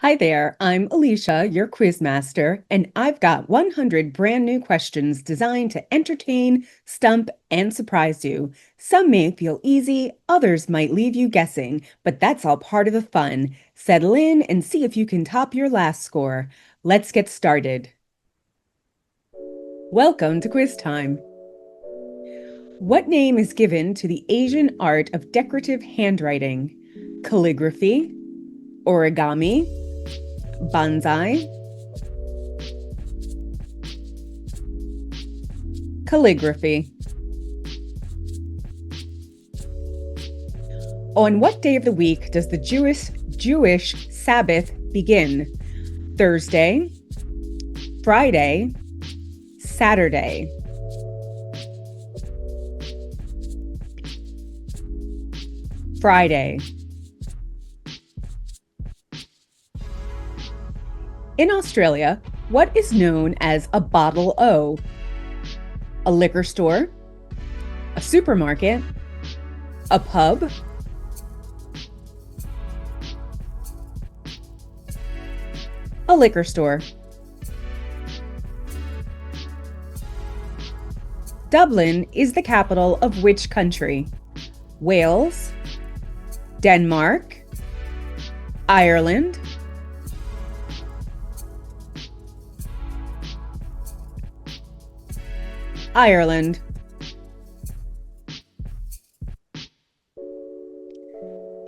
Hi there, I'm Alicia, your quiz master, and I've got 100 brand new questions designed to entertain, stump, and surprise you. Some may feel easy, others might leave you guessing, but that's all part of the fun. Settle in and see if you can top your last score. Let's get started. Welcome to quiz time. What name is given to the Asian art of decorative handwriting? Calligraphy, origami, bonsai, calligraphy. On what day of the week does the Jewish Sabbath begin? Thursday, Friday, Saturday. Friday. In Australia, what is known as a bottle O? A liquor store, a supermarket, a pub, a liquor store. Dublin is the capital of which country? Wales, Denmark, Ireland, Ireland.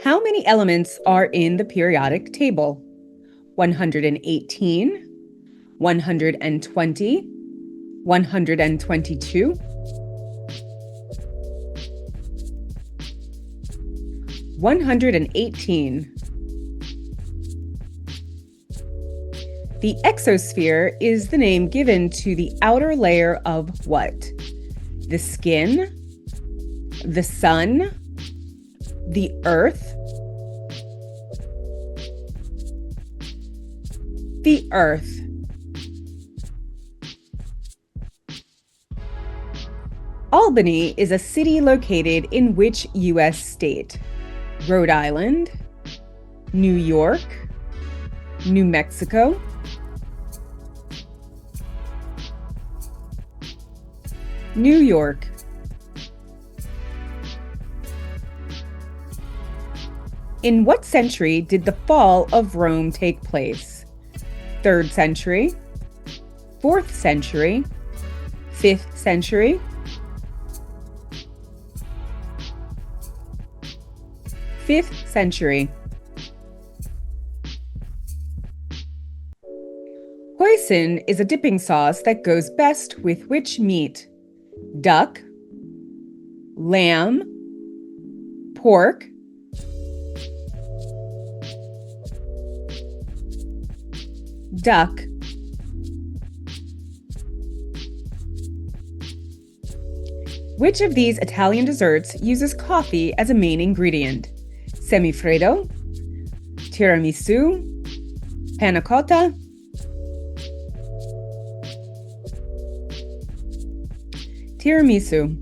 How many elements are in the periodic table? 118, 120, 122, 118. The exosphere is the name given to the outer layer of what? The skin, the sun, the earth, the earth. Albany is a city located in which U.S. state? Rhode Island, New York, New Mexico, New York. In what century did the fall of Rome take place? 3rd century, 4th century, 5th century, 5th century. Hoisin is a dipping sauce that goes best with which meat? Duck, lamb, pork, duck. Which of these Italian desserts uses coffee as a main ingredient? Semifreddo, tiramisu, panna cotta, tiramisu.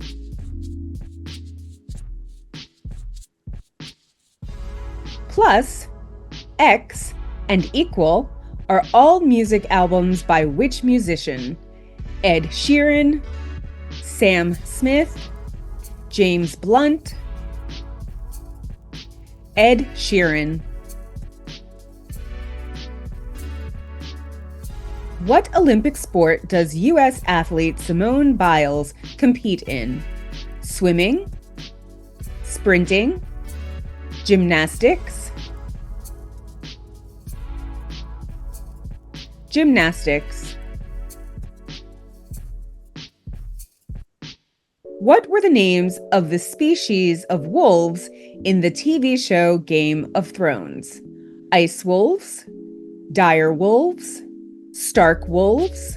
Plus, X, and Equal are all music albums by which musician? Ed Sheeran, Sam Smith, James Blunt, Ed Sheeran. What Olympic sport does U.S. athlete Simone Biles compete in? Swimming, sprinting, gymnastics, gymnastics. What were the names of the species of wolves in the TV show Game of Thrones? Ice wolves, dire wolves, stark wolves,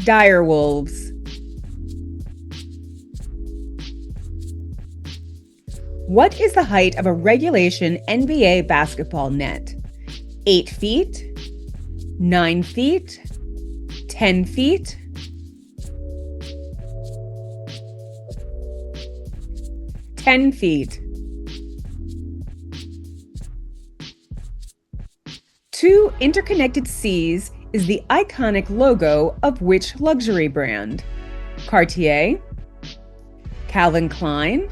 dire wolves. What is the height of a regulation NBA basketball net? 8 feet, 9 feet, 10 feet, 10 feet. Two interconnected C's is the iconic logo of which luxury brand? Cartier, Calvin Klein,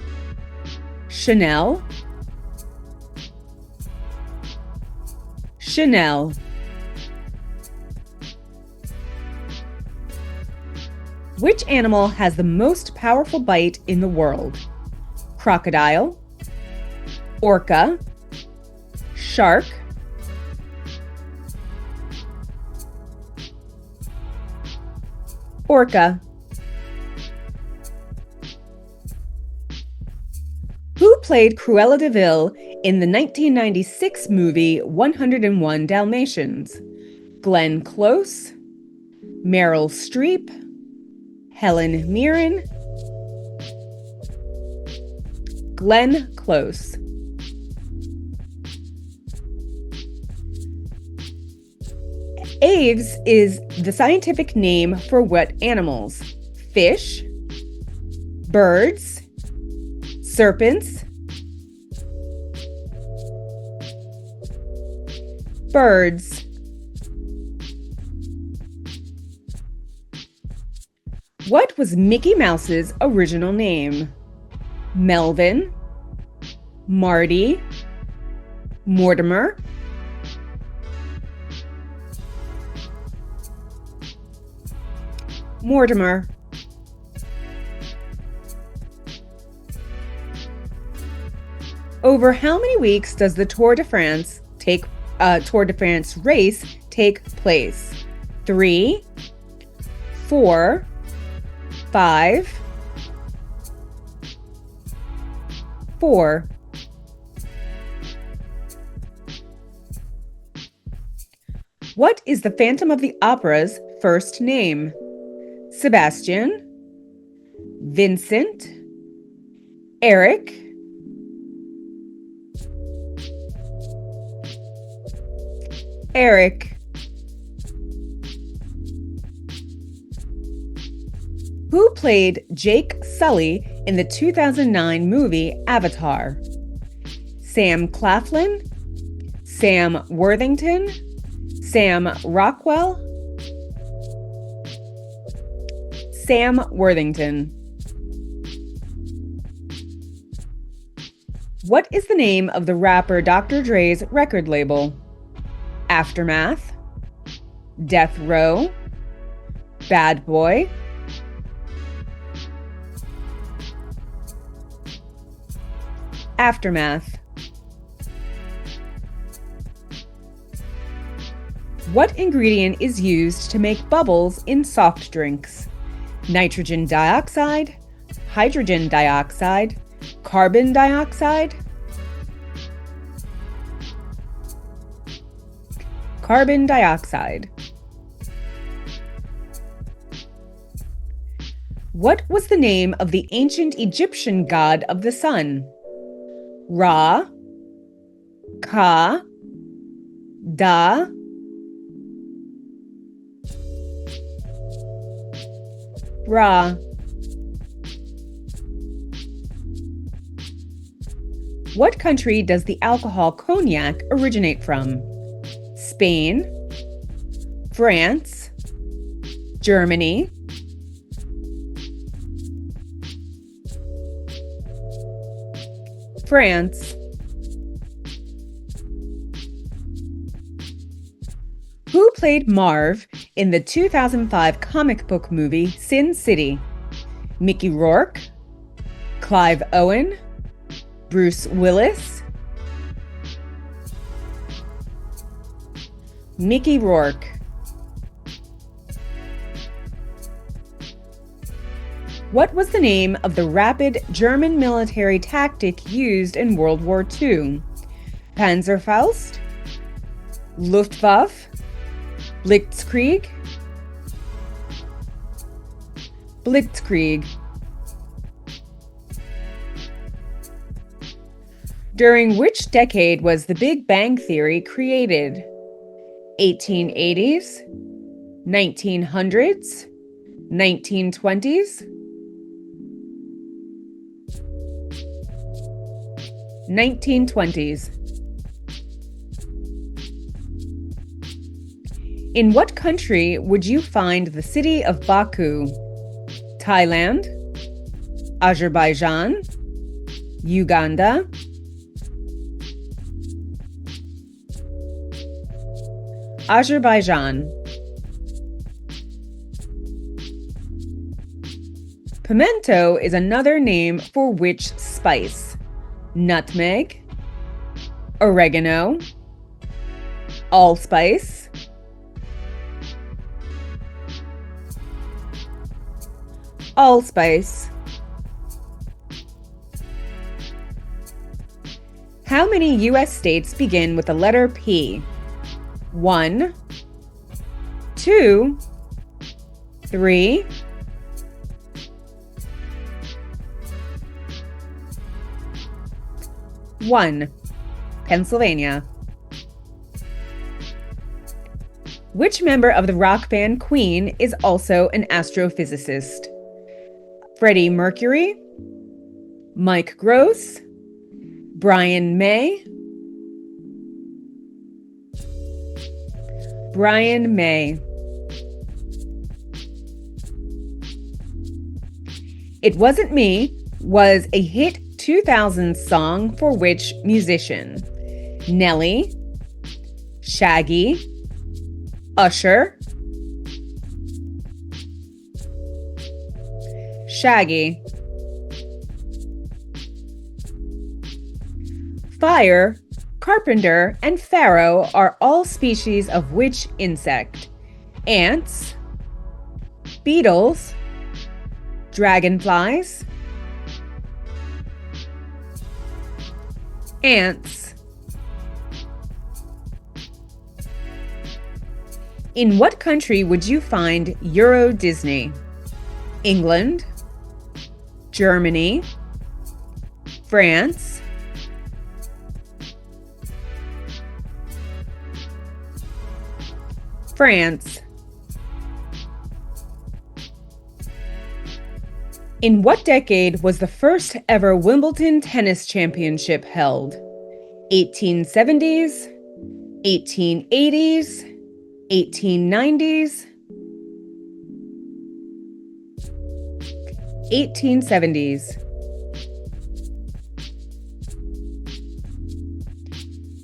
Chanel, Chanel. Which animal has the most powerful bite in the world? Crocodile, orca, shark, orca. Who played Cruella de Vil in the 1996 movie 101 Dalmatians? Glenn Close, Meryl Streep, Helen Mirren, Glenn Close. Aves is the scientific name for what animals? Fish, birds, serpents, birds. What was Mickey Mouse's original name? Melvin, Marty, Mortimer, Mortimer. Over how many weeks does the Tour de France race take place? 3, 4, 5, 4. What is the Phantom of the Opera's first name? Sebastian, Vincent, Eric, Eric. Who played Jake Sully in the 2009 movie Avatar? Sam Claflin, Sam Worthington, Sam Rockwell, Sam Worthington. What is the name of the rapper Dr. Dre's record label? Aftermath, Death Row, Bad Boy, Aftermath. What ingredient is used to make bubbles in soft drinks? Nitrogen dioxide, hydrogen dioxide, carbon dioxide, carbon dioxide. What was the name of the ancient Egyptian god of the sun? Ra, Ka, Da, Ra. What country does the alcohol cognac originate from? Spain, France, Germany, France. Who played Marv in the 2005 comic book movie Sin City? Mickey Rourke, Clive Owen, Bruce Willis, Mickey Rourke. What was the name of the rapid German military tactic used in World War II? Panzerfaust, Luftwaffe, Blitzkrieg, Blitzkrieg. During which decade was the Big Bang Theory created? 1880s, 1900s, 1920s, 1920s. In what country would you find the city of Baku? Thailand, Azerbaijan, Uganda, Azerbaijan. Pimento is another name for which spice? Nutmeg, oregano, allspice, allspice. How many U.S. states begin with the letter P? 1, 2, 3, 1. Pennsylvania. Which member of the rock band Queen is also an astrophysicist? Freddie Mercury, Mike Gross, Brian May, Brian May. It Wasn't Me was a hit 2000 song for which musician? Nelly, Shaggy, Usher, Shaggy. Fire, carpenter, and pharaoh are all species of which insect? Ants, beetles, dragonflies, ants. In what country would you find Euro Disney? England, Germany, France, France. In what decade was the first ever Wimbledon tennis championship held? 1870s, 1880s, 1890s, 1870s.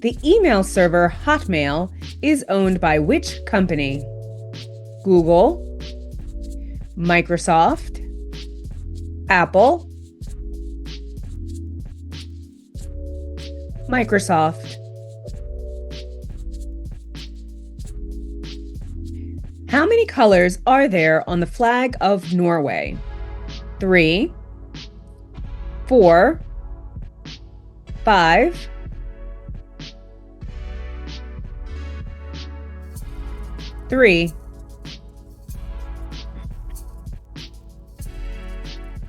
The email server Hotmail is owned by which company? Google, Microsoft, Apple, Microsoft. How many colors are there on the flag of Norway? 3, 4, 5, 3.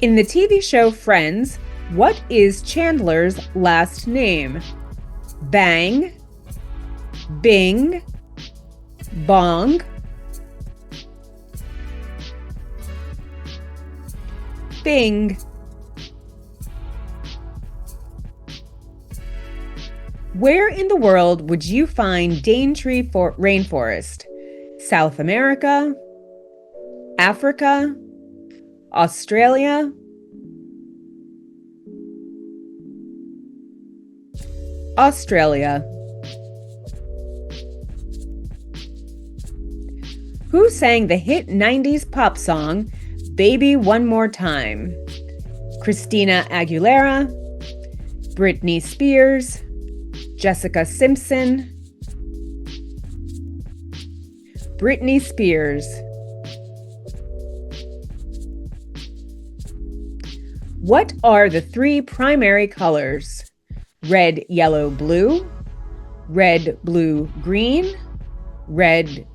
In the TV show Friends, what is Chandler's last name? Bang, Bing, Bong, Bing. Where in the world would you find Daintree rainforest? South America, Africa, Australia, Australia. Who sang the hit 90s pop song Baby One More Time? Christina Aguilera, Britney Spears, Jessica Simpson, Britney Spears. What are the 3 primary colors? Red, yellow, blue, red, blue, green, red,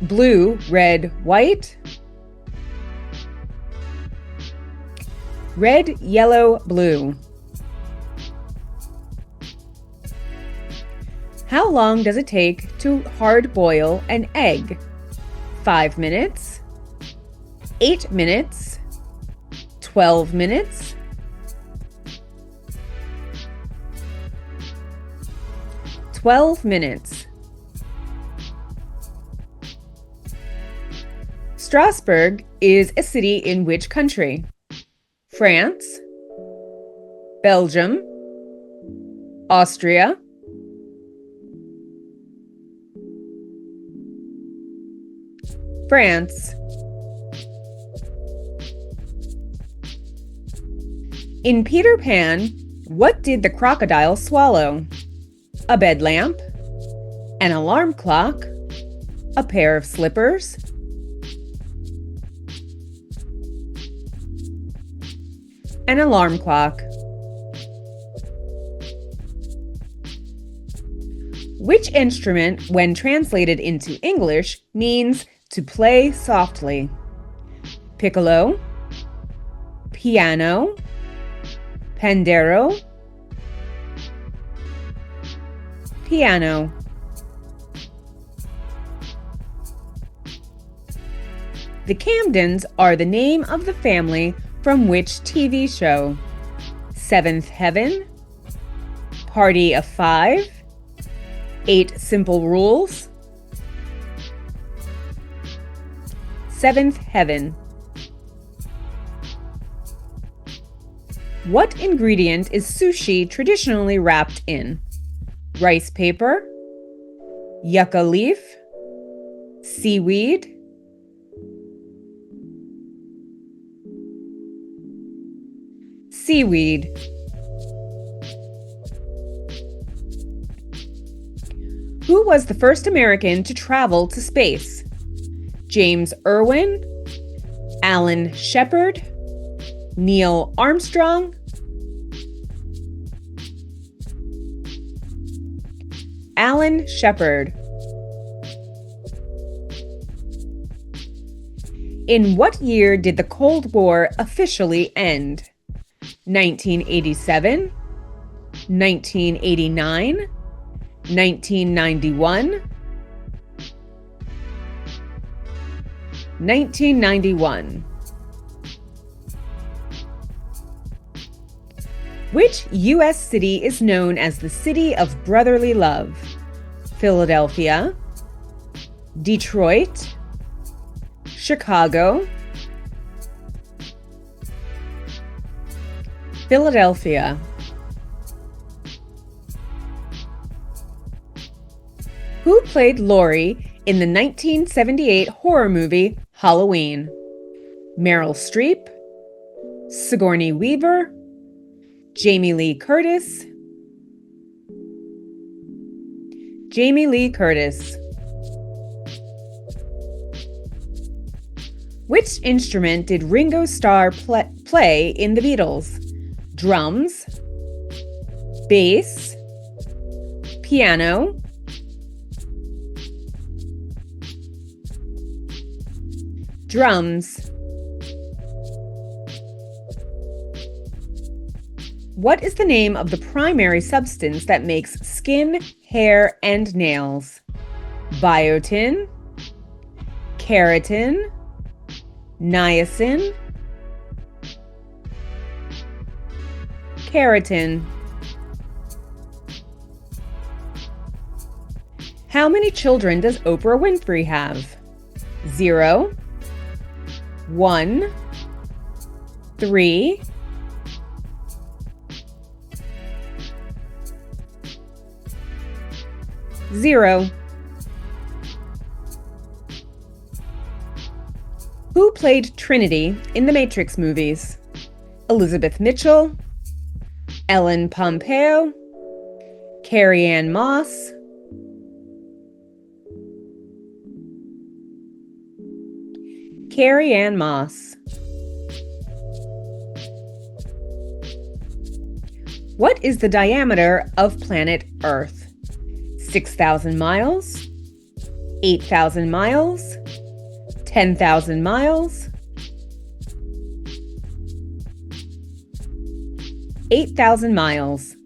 blue, red, white, red, yellow, blue. How long does it take to hard boil an egg? 5 minutes, 8 minutes, 12 minutes, 12 minutes. Strasbourg is a city in which country? France, Belgium, Austria, France. In Peter Pan, what did the crocodile swallow? A bed lamp, an alarm clock, a pair of slippers, an alarm clock. Which instrument, when translated into English, means to play softly? Piccolo, piano, pandero, piano. The Camdens are the name of the family from which TV show? Seventh Heaven, Party of Five, 8 Simple Rules, Seventh Heaven. What ingredient is sushi traditionally wrapped in? Rice paper, yucca leaf, seaweed, seaweed. Who was the first American to travel to space? James Irwin, Alan Shepard, Neil Armstrong, Alan Shepard. In what year did the Cold War officially end? 1987, 1989, 1991, 1991. Which U.S. city is known as the City of Brotherly Love? Philadelphia, Detroit, Chicago, Philadelphia. Who played Laurie in the 1978 horror movie Halloween? Meryl Streep, Sigourney Weaver, Jamie Lee Curtis, Jamie Lee Curtis. Which instrument did Ringo Starr play in The Beatles? Drums, bass, piano, drums. What is the name of the primary substance that makes skin, hair, and nails? Biotin, keratin, niacin, keratin. How many children does Oprah Winfrey have? 0, 1, 3, 0. Who played Trinity in the Matrix movies? Elizabeth Mitchell, Ellen Pompeo, Carrie-Anne Moss, Carrie-Anne Moss. What is the diameter of planet Earth? 6,000 miles, 8,000 miles, 10,000 miles, 8,000 miles.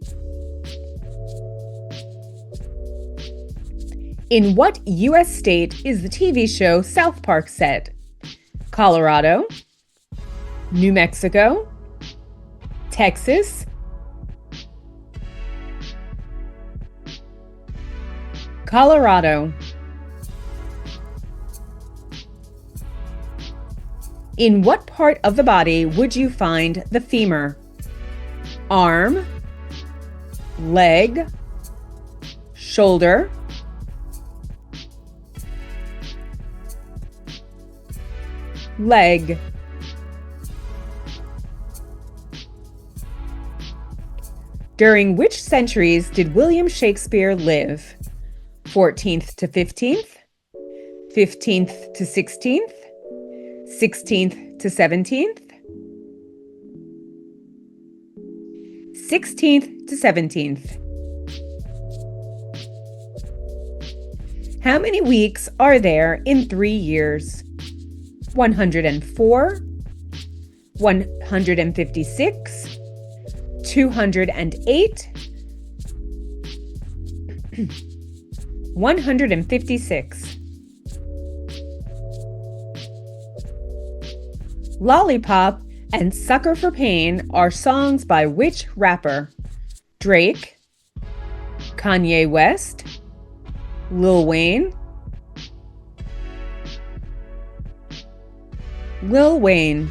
In what U.S. state is the TV show South Park set? Colorado, New Mexico, Texas, Colorado. In what part of the body would you find the femur? Arm, leg, shoulder, leg. During which centuries did William Shakespeare live? 14th to 15th, 15th to 16th, 16th to 17th, 16th to 17th. How many weeks are there in 3 years? 104, 156, 208, 156. Lollipop and Sucker for Pain are songs by which rapper? Drake, Kanye West, Lil Wayne, Lil Wayne.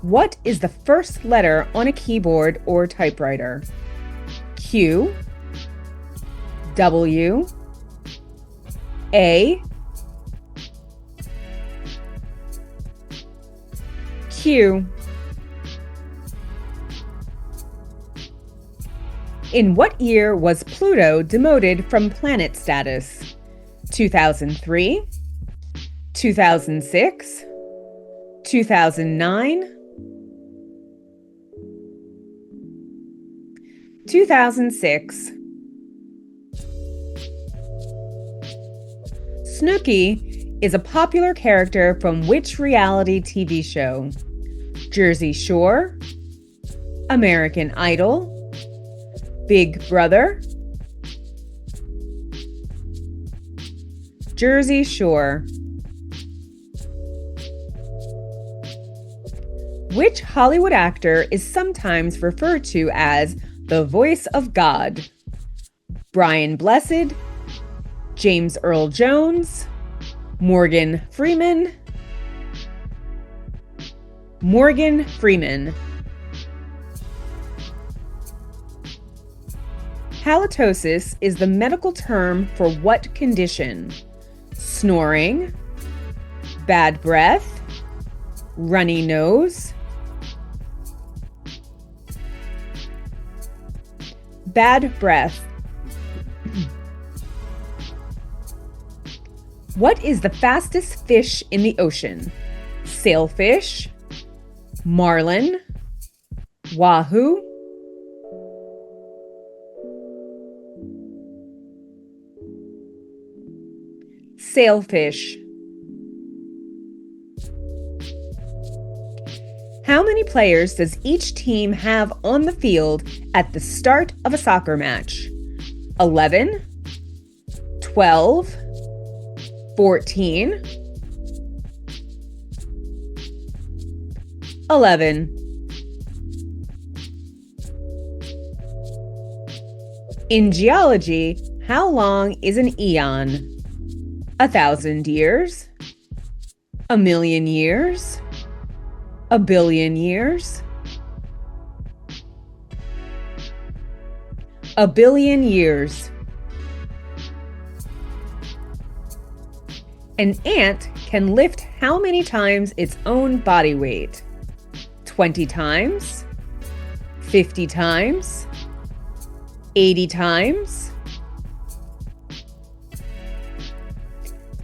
What is the first letter on a keyboard or typewriter? Q, W, A, Q. In what year was Pluto demoted from planet status? 2003, 2006, 2009, 2006. Snooki is a popular character from which reality TV show? Jersey Shore, American Idol, Big Brother, Jersey Shore. Which Hollywood actor is sometimes referred to as the voice of God? Brian Blessed, James Earl Jones, Morgan Freeman, Morgan Freeman. Halitosis is the medical term for what condition? Snoring, bad breath, runny nose, bad breath. What is the fastest fish in the ocean? Sailfish, marlin, wahoo, sailfish. How many players does each team have on the field at the start of a soccer match? 11, 12, 14, 11. In geology, how long is an eon? 1,000 years, 1,000,000 years, 1,000,000,000 years, 1,000,000,000 years. An ant can lift how many times its own body weight? 20 times, 50 times, 80 times,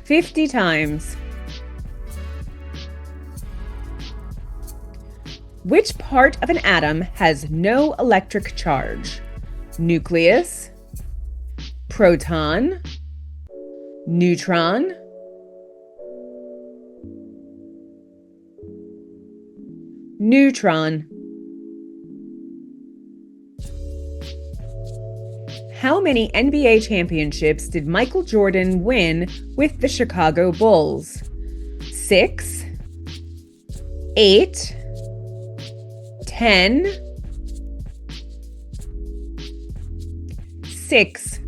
50 times. Which part of an atom has no electric charge? Nucleus, proton, neutron, neutron. How many NBA championships did Michael Jordan win with the Chicago Bulls? 6, 8, 10, 6.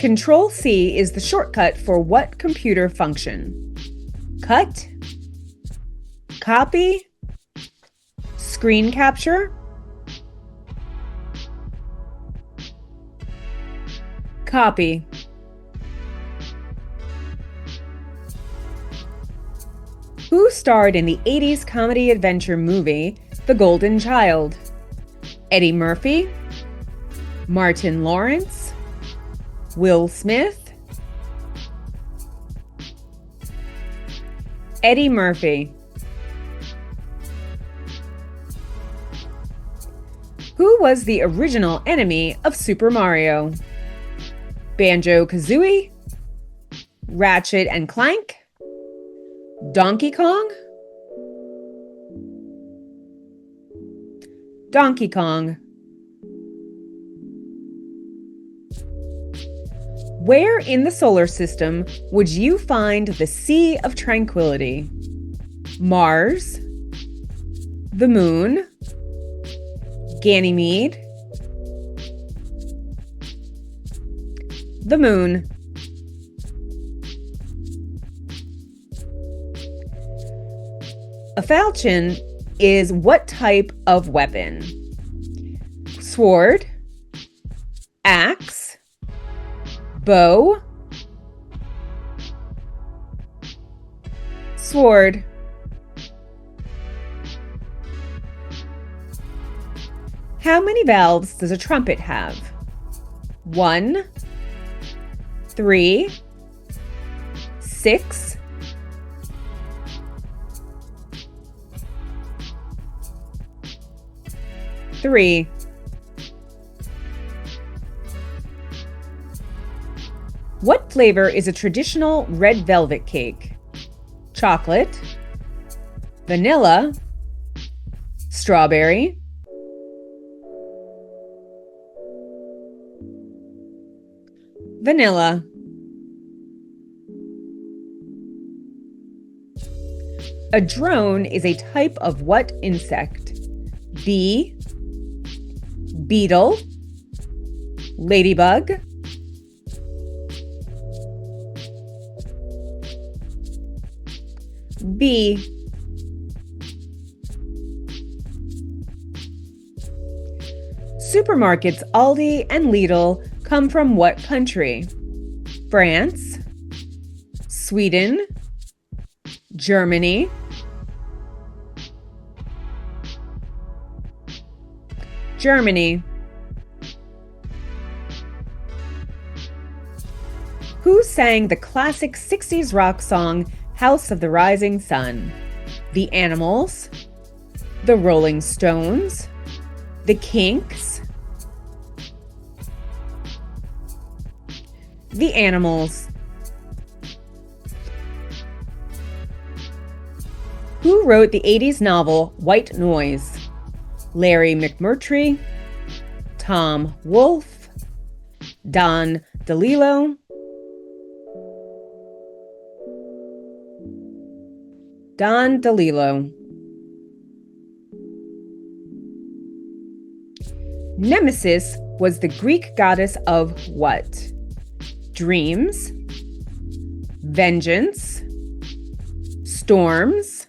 Control C is the shortcut for what computer function? Cut, copy, screen capture, copy. Who starred in the 80s comedy adventure movie The Golden Child? Eddie Murphy, Martin Lawrence, Will Smith, Eddie Murphy. Who was the original enemy of Super Mario? Banjo-Kazooie, Ratchet and Clank, Donkey Kong, Donkey Kong. Where in the solar system would you find the Sea of Tranquility? Mars, the Moon, Ganymede, the Moon. A falchion is what type of weapon? Sword, axe, bow, sword. How many valves does a trumpet have? 1, 3, 6, 3. What flavor is a traditional red velvet cake? Chocolate, vanilla, strawberry, vanilla. A drone is a type of what insect? Bee, beetle, ladybug, bee. Supermarkets Aldi and Lidl come from what country? France, Sweden, Germany, Germany. Who sang the classic 60s rock song House of the Rising Sun? The Animals, the Rolling Stones, the Kinks, the Animals. Who wrote the 80s novel White Noise? Larry McMurtry, Tom Wolfe, Don DeLillo, Don DeLillo. Nemesis was the Greek goddess of what? Dreams, vengeance, storms,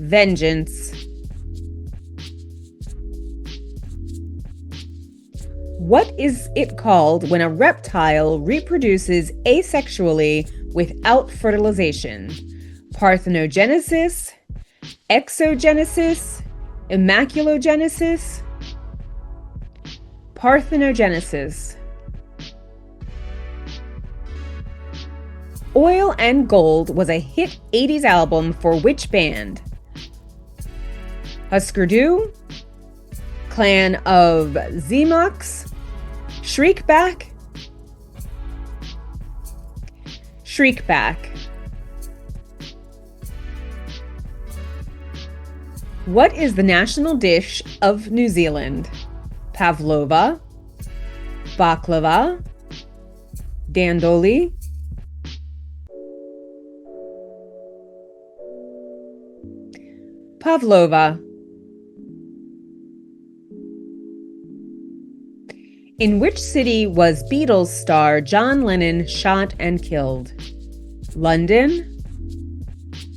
vengeance. What is it called when a reptile reproduces asexually without fertilization? Parthenogenesis, exogenesis, immaculogenesis, parthenogenesis. Oil and Gold was a hit 80s album for which band? Husker Du, Clan of Zemox, Shriekback, Shriekback. What is the national dish of New Zealand? Pavlova, baklava, dandoli, pavlova. In which city was Beatles star John Lennon shot and killed? London,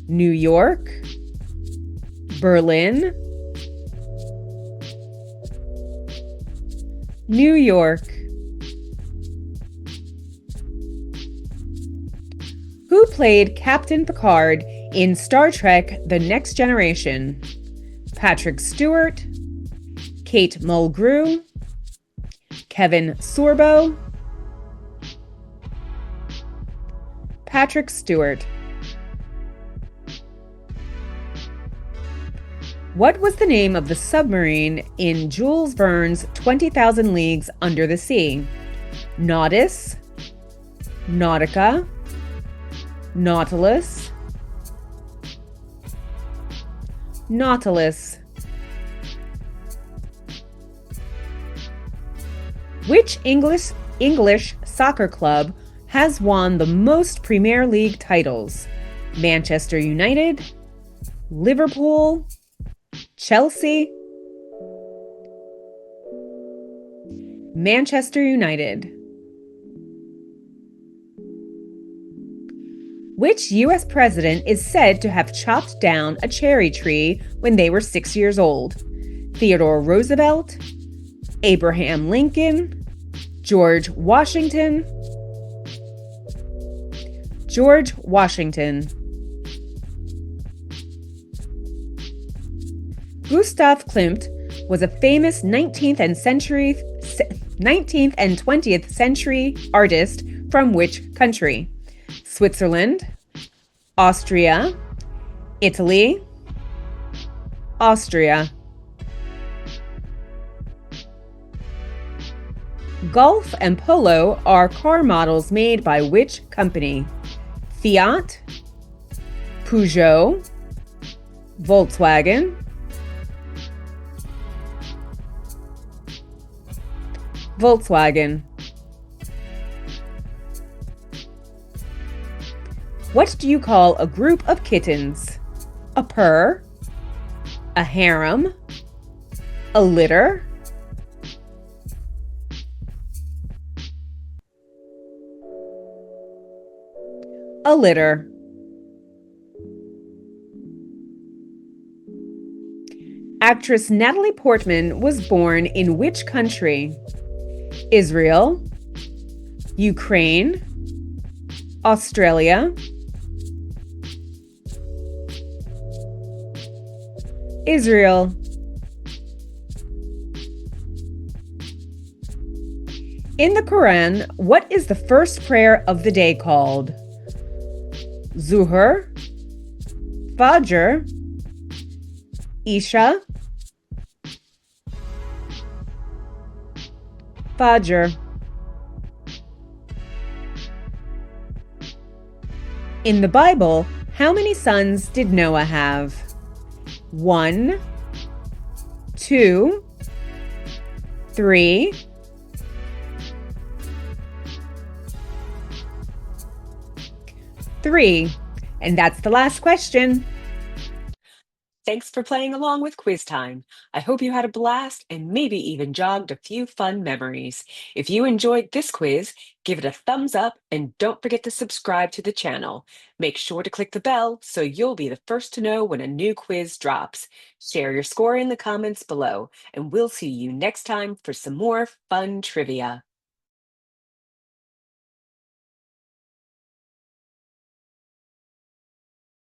New York, Berlin, New York. Who played Captain Picard in Star Trek The Next Generation? Patrick Stewart, Kate Mulgrew, Kevin Sorbo, Patrick Stewart. What was the name of the submarine in Jules Verne's 20,000 Leagues Under the Sea? Nautis, Nautica, Nautilus, Nautilus. Which English soccer club has won the most Premier League titles? Manchester United, Liverpool, Chelsea, Manchester United. Which U.S. president is said to have chopped down a cherry tree when they were 6 years old? Theodore Roosevelt, Abraham Lincoln, George Washington, George Washington. Gustav Klimt was a famous 19th and 20th century artist from which country? Switzerland, Austria, Italy, Austria. Golf and Polo are car models made by which company? Fiat, Peugeot, Volkswagen, Volkswagen. What do you call a group of kittens? A purr, a harem, a litter, a litter. Actress Natalie Portman was born in which country? Israel, Ukraine, Australia, Israel. In the Quran, what is the first prayer of the day called? Zuhr, Fajr, Isha, Fajr. In the Bible, how many sons did Noah have? 1, 2, 3, 3. And that's the last question. Thanks for playing along with Quiz Time. I hope you had a blast and maybe even jogged a few fun memories. If you enjoyed this quiz, give it a thumbs up and don't forget to subscribe to the channel. Make sure to click the bell so you'll be the first to know when a new quiz drops. Share your score in the comments below, and we'll see you next time for some more fun trivia.